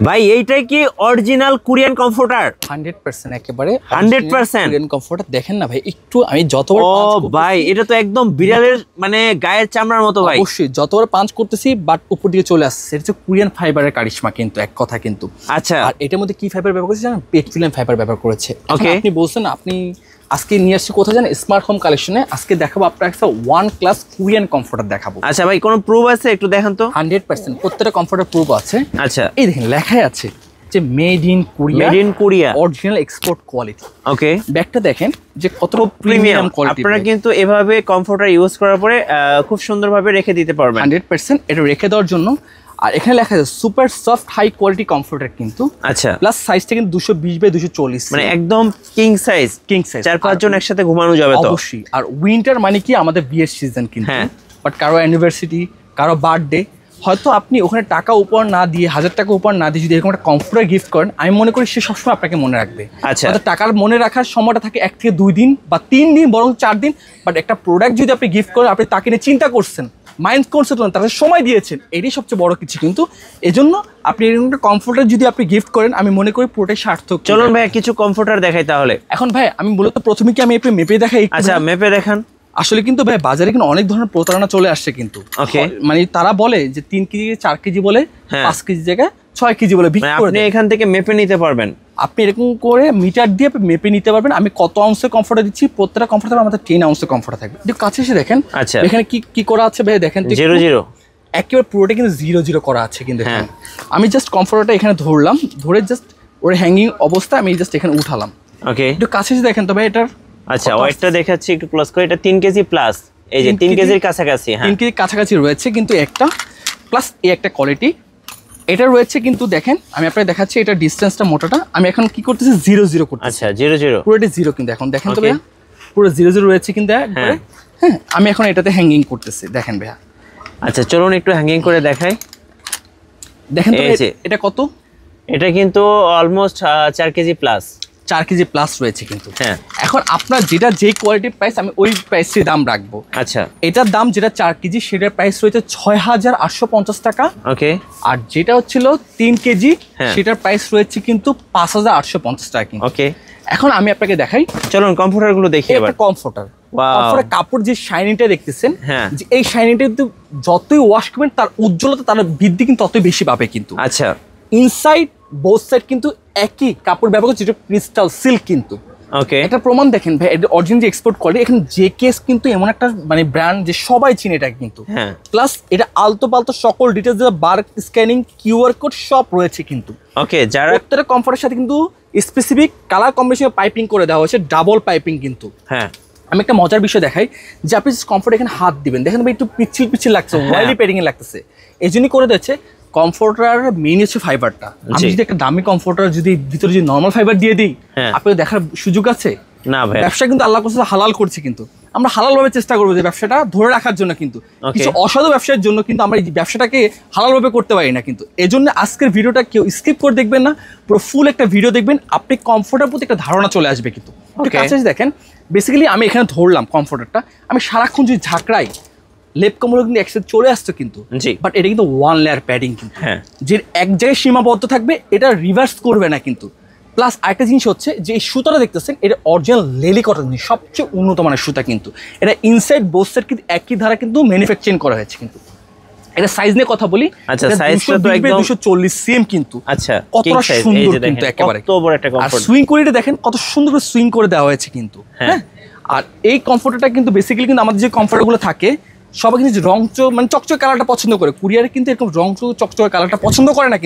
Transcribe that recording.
ভাই এইটাই কি অরিজিনাল কোরিয়ান কমফোর্টার? 100% একেবারে 100% কোরিয়ান কমফোর্টার। দেখেন না ভাই, একটু আমি যতবার ভাই এটা তো একদম বিড়ালের মানে গায়ের চামড়ার মতো ভাই। অবশ্যই যতবার পাঞ্চ করতেছি বাট উপর দিকে চলে আসছে। এটা হচ্ছে কোরিয়ান ফাইবারের কারিশমা কিন্তু, এক কথা কিন্তু। আচ্ছা, আর এটার মধ্যে কি ফাইবার ব্যবহার করেছে জানেন? পেট্রোলিয়াম ফাইবার ব্যবহার করেছে। ওকে, আপনি বলছেন আপনি আজকে নিয়ে আসছি কোথায় জানেন? স্মার্ট হোম কালেকশনে। আজকে দেখাবো আপনার একটা ওয়ান ক্লাস কোরিয়ান কমফোর্টার দেখাবো। আচ্ছা ভাই, কোনো প্রুফ আছে একটু দেখান তো। 100% প্রত্যেকটা কমফোর্টার প্রুফ আছে। আচ্ছা, এই দেখেন লেখাই আছে যে made in Korea, made in Korea, original export quality. Okay, ব্যাগটা দেখেন যে কত প্রিমিয়াম কোয়ালিটি। আপনারা কিন্তু এভাবে কমফোর্টার ইউজ করার পরে খুব সুন্দরভাবে রেখে দিতে পারবেন। 100% এটা রেখে দেওয়ার জন্য। আর এখানে লেখা আছে super soft high quality comforter কিন্তু। আচ্ছা, প্লাস সাইজটা কিন্তু 220/240, মানে একদম কিং সাইজ। কিং সাইজ, 4-5 জন একসাথে ঘুমানো যাবে তো অবশ্যই। আর উইন্টার মানে কি আমাদের বিয়ের সিজন কিন্তু। হ্যাঁ। বাট কারো অ্যানিভার্সারি, কারো বার্থডে, হয়তো আপনি ওখানে টাকা উপহার না দিয়ে, 1000 টাকা উপহার না দিয়ে যদি এরকম একটা কমফোর্টার গিফট করেন, আমি মনে করি সে সবসময় আপনাকে মনে রাখবে। আচ্ছা, টাকার মনে রাখার সময়টা থাকে 1 থেকে 2 দিন বা 3 দিন, বরং 4 দিন। বাট একটা প্রোডাক্ট যদি আপনি গিফট করেন, আপনি তাকে নিয়ে চিন্তা করছেন, মাইন্ড করছেন, তাকে সময় দিয়েছেন, এটাই সবচেয়ে বড় কিছু কিন্তু। এজন্য আপনি এরকম একটা কমফোর্টার যদি আপনি গিফট করেন, আমি মনে করি পুরোটাই সার্থক। চলুন ভাই কিছু কমফোর্টার দেখাই তাহলে। এখন ভাই আমি মূলত প্রথমে কি আমি একটু মেপে দেখাই? আচ্ছা, মেপে দেখান। আসলে কিন্তু ভাই বাজারে কিন্তু অনেক ধরনের প্রতারণা চলে আসছে কিন্তু। মানে তারা বলে যে 3 কেজি 4 কেজি বলে, 5 কেজি জায়গায় 6 কেজি বলে বিক্রি করে। আপনি এখান থেকে মেপে নিতে পারবেন। আপনি এরকম করে মিটার দিয়ে মেপে নিতে পারবেন। আমি কত আউন্সের কমফোর্টার দিচ্ছি, প্রত্যেকটা কমফোর্টার আমাদের 10 আউন্সের কমফোর্টার থাকবে। একটু কাছে এসে দেখেন। আচ্ছা, এখানে কি কি করা আছে ভাই দেখেন তো। 00 একেবারে পুরোটা কিন্তু 00 করা আছে কিন্তু। আমি জাস্ট কমফোর্টারটা এখানে ধরলাম, ধরে জাস্ট ওর হ্যাঙ্গিং অবস্থা আমি জাস্ট এখানে উঠালাম। ওকে, একটু কাছে এসে দেখেন তো ভাই এটার। আচ্ছা, ওয়েটটা দেখাচ্ছি একটু ক্লোজ করে। এটা 3 কেজি প্লাস, এই যে 3 কেজির কাছাকাছি। হ্যাঁ, 3 কেজির কাছাকাছি রয়েছে কিন্তু একটা, প্লাস এই একটা কোয়ালিটি এটা রয়েছে কিন্তু। দেখেন আমি আপনাকে দেখাচ্ছি এটা ডিসটেন্সটা মোটাটা। আমি এখন কি করতেছি 00 করতেছি। আচ্ছা, 00 পুরোটা 0 কিন্তু। এখন দেখেন তো ভাইয়া পুরো 00 রয়েছে কিন্তু একবারে। হ্যাঁ, আমি এখন এটাতে হ্যাঙ্গিং করতেছি, দেখেন ভাইয়া। আচ্ছা, চলুন একটু হ্যাঙ্গিং করে দেখাই। দেখেন তো এটা কত? এটা কিন্তু almost 4 KG plus, 4 KG plus রয়েছে কিন্তু। হ্যাঁ, এখন আপনার যেটা যে কোয়ালিটির প্রাইস, আমি ওই প্রাইসের দাম রাখবো। আচ্ছা, এটার দাম যেটা 4 কেজি সেটার প্রাইস রয়েছে 6850 টাকা। ওকে, আর যেটা হচ্ছিল 3 কেজি সেটার প্রাইস রয়েছে কিন্তু 5850 টাকা কিন্তু। ওকে, এখন আমি আপনাকে দেখাই, চলুন কমফোর্টার গুলো দেখি এবার। এটা কমফোর্টার। কমফোর্টার কাপড় যে শাইনিংটা দেখতেছেন, যে এই শাইনিংটা কিন্তু যতই ওয়াশ করবেন তার উজ্জ্বলতা, তার বৃদ্ধি কিন্তু ততই বেশি পাবে কিন্তু। আচ্ছা, ইনসাইড বোথ সাইড কিন্তু একই কাপড় ব্যবহার করছে, যেটা ক্রিস্টাল সিল্ক কিন্তু। ওকে, এটা প্রমাণ দেখেন ভাই, এটা অরিজিনাল যে এক্সপোর্ট করে। এখানে জেকেস কিন্তু এমন একটা মানে ব্র্যান্ড যে সবাই চিনে এটা কিন্তু। প্লাস এটা আলতো পালতো সকল ডিটেলস, বার স্ক্যানিং, কিউআর কোড সব রয়েছে কিন্তু। ওকে, যারা প্রত্যেকটা কমফোর্টের সাথে কিন্তু স্পেসিফিক কালার কম্বিনেশনে পাইপিং করে দেওয়া হয়েছে, ডাবল পাইপিং কিন্তু। হ্যাঁ, আমি একটা মজার বিষয় দেখাই যে আপনি কমফোর্ট এখানে হাত দিবেন, দেখেন ভাই একটু পিচ্ছিল পিচ্ছিল লাগছে, ওয়াইলি প্যাডিং এ লাগতেছে। এই জন্যই করে দিচ্ছে কমফোর্টার মেইন হচ্ছে ফাইবারটা। আমি যদি একটা দামি কমফোর্টার যদি ভিতরে যদি নর্মাল ফাইবার দিয়ে দিই, আপনি দেখার সুযোগ আছে না ভাই? ব্যবসা কিন্তু আল্লাহ করছে হালাল করছে কিন্তু। আমরা হালাল ভাবে চেষ্টা করবো যে ব্যবসাটা ধরে রাখার জন্য কিন্তু। কিছু অসাধু ব্যবসার জন্য কিন্তু আমরা এই ব্যবসাটাকে হালাল ভাবে করতে পারি না কিন্তু। এই জন্য আজকের ভিডিওটা কেউ স্কিপ করে দেখবেন না, পুরো ফুল একটা ভিডিও দেখবেন, আপনি কমফোর্টার প্রতি একটা ধারণা চলে আসবে কিন্তু। কাছে দেখেন, বেসিক্যালি আমি এখানে ধরলাম কমফোর্টারটা, আমি সারাক্ষণ যদি ঝাঁকড়াই লেপ কম্বল কিন্তু একসাথে চলে আসতো কিন্তু। বাট এটা কিন্তু 1 লেয়ার প্যাডিং কিন্তু, যে এক জায়গায় সীমাবদ্ধ থাকবে, এটা রিভার্স করবে না কিন্তু। প্লাস আরেকটা জিনিস হচ্ছে যে এই সুতাটা দেখতেছেন, এটা অরিজিনাল লেলি কটন, সবচেয়ে উন্নত মানের সুতা কিন্তু। এটা ইনসাইড বোথ সাইড কিন্তু একই ধারা কিন্তু ম্যানুফ্যাকচারিং করা হয়েছে কিন্তু। এটা সাইজ নিয়ে কথা বলি। আচ্ছা, সাইজটা তো একদম 240 সিএম কিন্তু। আচ্ছা, কতটা সুন্দর কিন্তু, একেবারে কত বড় একটা কমফোর্ট। সুইং কোয়ালিটি দেখেন কত সুন্দর করে সুইং করে দেওয়া হয়েছে কিন্তু। হ্যাঁ, আর এই কমফোর্টারটা কিন্তু বেসিক্যালি কিন্তু আমাদের যে কমফোর্টারগুলো থাকে সবাই কিন্তু রং মানে চকচকে কালারটা পছন্দ করে। কুরিয়ারে কিন্তু এরকম রং চকচকে কালারটা পছন্দ করে না কিন্তু।